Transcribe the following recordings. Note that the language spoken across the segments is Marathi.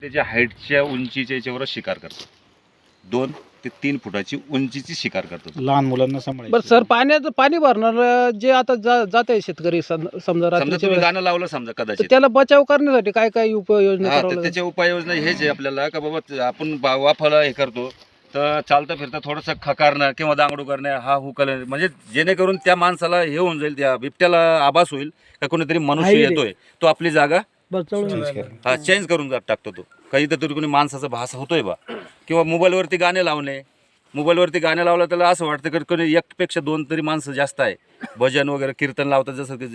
त्याच्या हाईटच्या उंचीच्या याच्यावर शिकार करतात. 2 ते 3 फुटाची उंचीची शिकार करतात. लहान मुलांना सांभाळायचं. बरं सर, पाणी भरणार जे आता जात आहे शेतकरी समजा समजा रात्रीच्या तुम्ही वेळेस, गाणं लावलं समजा तर कदाचित, त्याला बचाव करण्यासाठी काय काय उपाययोजना हा करावं तर लागेल? त्याच्या उपाययोजना हेच आहे आपल्याला का बाबा आपण वाफाला हे करतो तर चालता फिरता थोडंसं खकारणं किंवा दांगडू करणं, हा हुकल, म्हणजे जेणेकरून त्या माणसाला हे होऊन जाईल, त्या बिबट्याला आभास होईल का कोणीतरी मनुष्य येतोय, तो आपली जागा चेंज करून टाकतो. तो काहीतरी कोणी माणसाचा भास होतोय बा. किंवा मोबाईलवरती गाणे लावणे, मोबाईलवरती गाणे लावलं त्याला असं वाटतं की कोणी एकपेक्षा 2 तरी माणसं जास्त आहे. भजन वगैरे कीर्तन लावतात, जसं की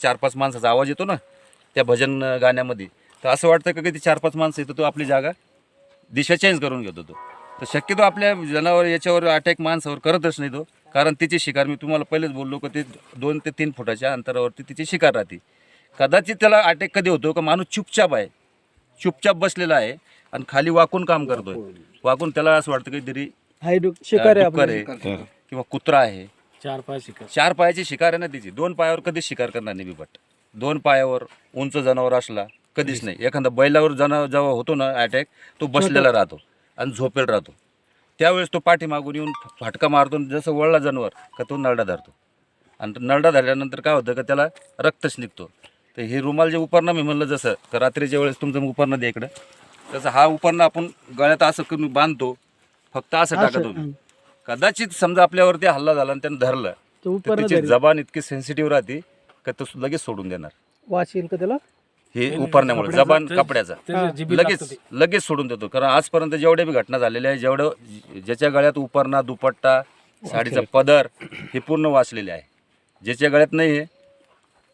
4-5 माणसाचा आवाज येतो ना त्या भजन गाण्यामध्ये, तर असं वाटतं की ते 4-5 माणसं येतो, तो आपली जागा दिशा चेंज करून घेतो. तो तर शक्यतो आपल्या जनावर याच्यावर अटॅक माणसावर करतच नाही तो, कारण तिची शिकार मी तुम्हाला पहिलेच बोललो की ते 2 ते 3 फुटाच्या अंतरावरती तिची शिकार राहते. कदाचित त्याला अटॅक कधी होतो का माणूस चुपचाप बसलेला आहे आणि खाली वाकून काम करतोय, वाकून त्याला असं वाटतं काहीतरी शिकार आहे डुक्कर आहे किंवा कुत्रा आहे. 4 पायाची शिकार आहे ना तिची. 2 पायावर कधीच शिकार करणार नाही बिबट. 2 पायावर उंच जनावर असला कधीच नाही. एखादा बैलावर जेव्हा होतो ना अटॅक, तो बसलेला राहतो आणि झोपेल राहतो. त्यावेळेस तो पाठीमागून येऊन फाटका मारतो, जसं वळला जनावर का तो नरडा धरतो, आणि नरडा धरल्यानंतर काय होतं का त्याला रक्तच निघतो. तर हे रुमाल जे उपरणं मी म्हणलं, जसं का रात्रीच्या वेळेस तुमचं उपरणं द्या इकडं, तसं हा उपरणं आपण गळ्यात असं करून बांधतो, फक्त असं टाका तुम्ही. कदाचित समजा आपल्यावरती हल्ला झाला आणि त्यानं धरलं तर त्याची जबान इतकी सेन्सिटिव्ह राहते का तो लगेच सोडून देणार. वास येईल का त्याला? हे उपरण्यामुळे जबान कपड्याचा लगेच सोडून देतो. कारण आजपर्यंत जेवढ्या बी घटना झालेल्या आहे, ज्याच्या गळ्यात उपरणा, दुपट्टा, साडीचा पदर हे पूर्ण वाचलेले आहे. ज्याच्या गळ्यात नाही आहे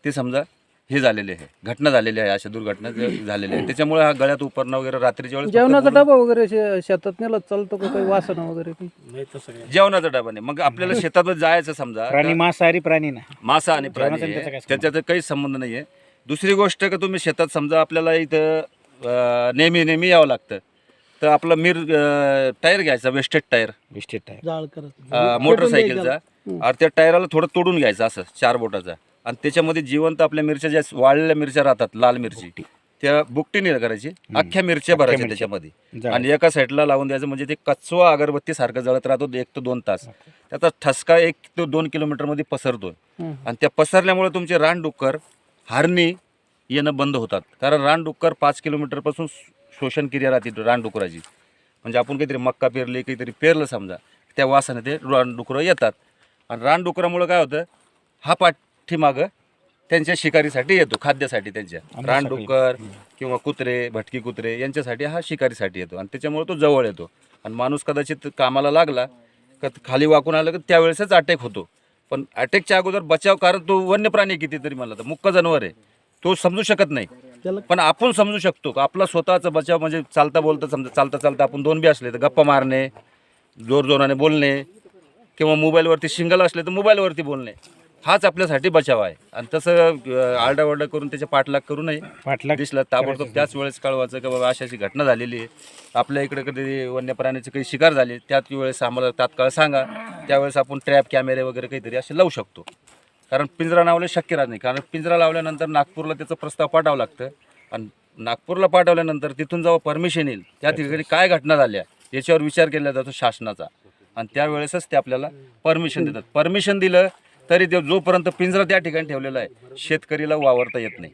ते समजा हे झालेले आहे, घटना झालेली आहे, अशा दुर्घटना झालेल्या आहे. त्याच्यामुळे हा गळ्यात उपरणं वगैरे रात्रीच्या वेळेस जेवणाचा डबा वगैरे शेतात नेला चालतो का? काही वासना वगैरे जेवणाचा डबा नाही. मग आपल्याला शेतातच जायचं समजा, प्राणी मांसाहारी प्राणी ना, मासा आणि प्राणी आहे, त्याच्यात काही संबंध नाही आहे. दुसरी गोष्ट का तुम्ही शेतात समजा आपल्याला इथं नेहमी यावं लागतं, तर आपला टायर घ्यायचा, वेस्टेड टायर मोटरसायकलचा, आणि त्या टायराला थोडं तोडून घ्यायचं असं 4 बोटाचा, आणि त्याच्यामध्ये जिवंत आपल्या मिरच्या, ज्या वाळलेल्या मिरच्या राहतात, लाल मिरची, त्या बुकटीने करायची, अख्ख्या मिरच्या भरायच्या त्याच्यामध्ये, आणि एका साईडला लावून द्यायचं. म्हणजे ते कचवा अगरबत्ती सारखं जळत राहतो 1 ते 2 तास. त्याचा ठसका 1 ते 2 किलोमीटरमध्ये पसरतो, आणि त्या पसरल्यामुळे तुमचे रानडुक्कर, हरणी येणं बंद होतात. कारण रानडुक्कर 5 किलोमीटरपासून शोषण क्रिया राहते रानडुकराची. म्हणजे आपण काहीतरी मक्का पेरली, काहीतरी पेरलं समजा, त्या वासाने ते रानडुकरं येतात, आणि रानडुकरामुळे काय होतं, हा पाठीमागं त्यांच्या शिकारीसाठी येतो, खाद्यासाठी. त्यांच्या रानडुक्कर किंवा कुत्रे, भटकी कुत्रे यांच्यासाठी हा शिकारीसाठी येतो, आणि त्याच्यामुळे तो जवळ येतो. आणि माणूस कदाचित कामाला लागला का खाली वाकून आलं का त्यावेळेसच अटॅक होतो. पण अटॅकच्या अगोदर बचाव, कारण तो वन्य प्राणी कितीतरी म्हणला तर मुक्क जनावर आहे, तो समजू शकत नाही. पण आपण समजू शकतो का आपला स्वतःचा बचाव. म्हणजे चालता बोलता समजा, चालता आपण 2 बी असले तर गप्पा मारणे, जोराने बोलणे, किंवा मोबाईलवरती शिंगल असले तर मोबाईलवरती बोलणे, हाच आपल्यासाठी बचाव आहे. आणि तसं आरडाओरडा करून त्याच्या पाठलाग करू नये. दिसलं ताबडतोब त्याच वेळेस कळवायचं की बाबा अशी घटना झालेली आहे, आपल्या इकडे कधी वन्य प्राण्याची काही शिकार झाली, त्याच वेळेस आम्हाला तात्काळ सांगा. त्यावेळेस आपण ट्रॅप कॅमेरे वगैरे काहीतरी असे लावू शकतो. कारण पिंजरा लावले शक्य राहत नाही, कारण पिंजरा लावल्यानंतर नागपूरला त्याचं प्रस्ताव पाठवावं लागतं, आणि नागपूरला पाठवल्यानंतर तिथून जेव्हा परमिशन येईल, त्या ठिकाणी काय घटना झाल्या याच्यावर विचार केला जातो शासनाचा, आणि त्यावेळेसच ते आपल्याला परमिशन देतात. परमिशन दिलं तरी ते जोपर्यंत पिंजरा त्या ठिकाणी ठेवलेला आहे, शेतकरीला वावरता येत नाही,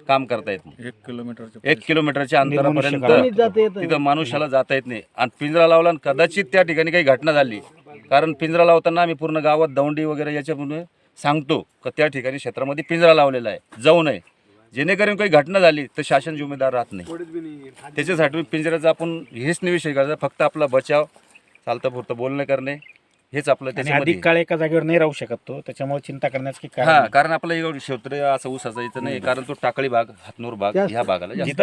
काम करता येत नाही. 1 किलोमीटरच्या अंतरापर्यंत तिथं मनुष्याला जाता येत नाही. आणि पिंजरा लावला आणि कदाचित त्या ठिकाणी काही घटना झाली, कारण पिंजरा लावताना आम्ही पूर्ण गावात दौंडी वगैरे याच्यामुळे सांगतो का त्या ठिकाणी क्षेत्रामध्ये पिंजरा लावलेला आहे, जाऊ नये. जेणेकरून काही घटना झाली तर शासन जिम्मेदार राहत नाही. त्याच्यासाठी पिंजऱ्याचा आपण हेच नाही विषय करायचा, फक्त आपला बचाव, चालतं पुरतं बोलणं करणे, हेच आपलं. त्याच्यामध्ये अधिक काळ एका जागेवर नाही राहू शकत तो, त्याच्यामुळे चिंता करण्याचं की कारण आपलं एवढं क्षेत्र असं ऊसाचं याचं नाही, कारण तो टाकळी भाग, हातनूर भाग ह्या भागाला जास्त